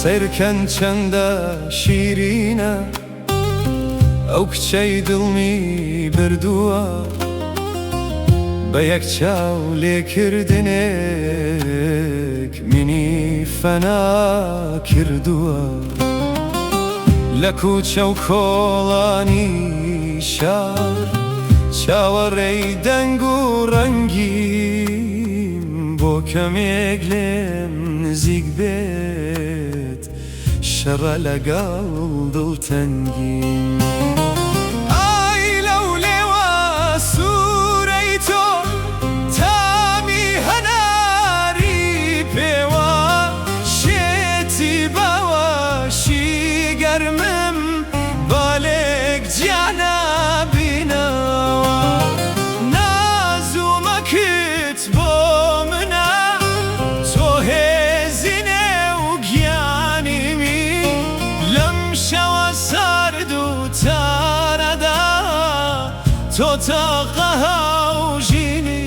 سیرکەن چەندە شیرینە ئەو کچەی دڵمی بردووە بە یەک چاو لێکردنێک منی فەنا کردووە لە کوچە و کۆڵانی شار چاوەڕێی دەنگ و ڕەنگیم بۆ کەمێک لێم نزیک بێت شەڕە لەگەڵ دڵتەنگیم ئای لەو لێوە سوورەی تۆ تامی هەناری پێوە شێتی بەوەشی گەرمم بالێک گیانە بینەوە نازومەکت بۆ منە تۆ هێزینێ و گیانیمی لەم شەوە سارد و تارەدا تۆ تاقە هاوژینیمی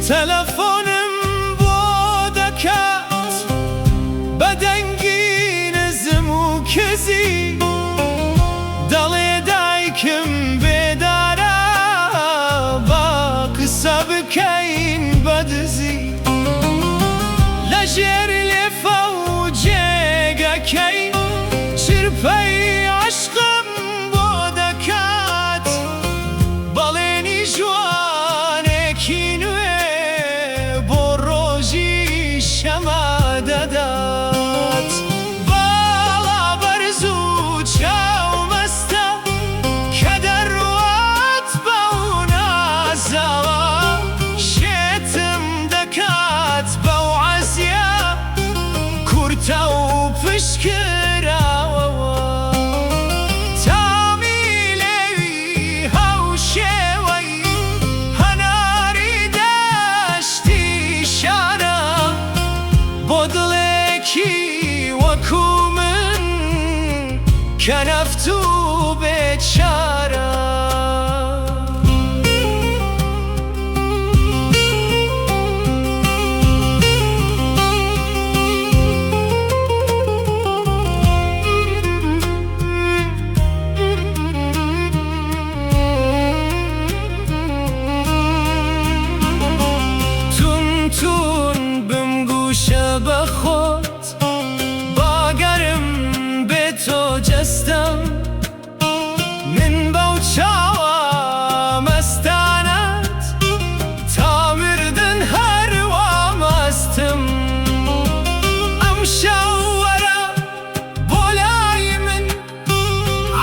تەلەفۆنم بۆ دەکات بە دەنگی نزم و کزی دەڵێ دایکم بێدارە با قسە بکەین بەدزی لەژێر لێفە و جێگەکەی چرپەی عەشقم بۆ دەکات بەڵێنی جوانێکی نوێ بۆ ڕۆژی شەمە دەدات باڵا بەرز و چاومەستە کە دەڕوات بەو نازەوە شێتم دەکات بەو عەزیە کورتە و پشکراوەوە تامی لێوی هەوشێوەی هەناری دەشتی شارە بۆ دڵێکی وەکو من کە نەفت و بێچارە تون بمگوشە بە خۆت باگەرم بێ تۆ جەستەم من بەو چاوە مەستانەت تا مردن هەروە مەستم ئەم شەو وەرە بۆ لای من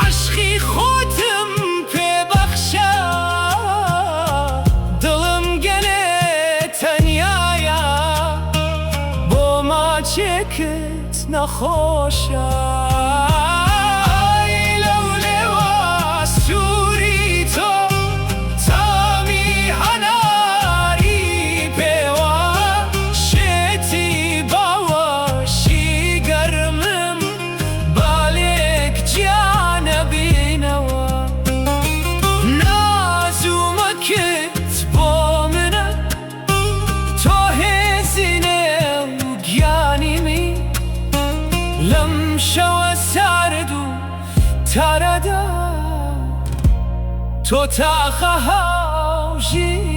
عەشقی خۆتم پێ بەخشە دڵم گەلێ تەنیایە بۆ ماچێکت نەخۆشە ئای لەو لێوە سووری تۆ تامی هەناری پێوە شێتی باوەشی گەرمم بالێک گیانە بینەوە نازومەکت بۆ منە تۆ هێزینێ و گیانیمی لەم شەوە سارد و تارەدا تۆ تاقە هاوژینی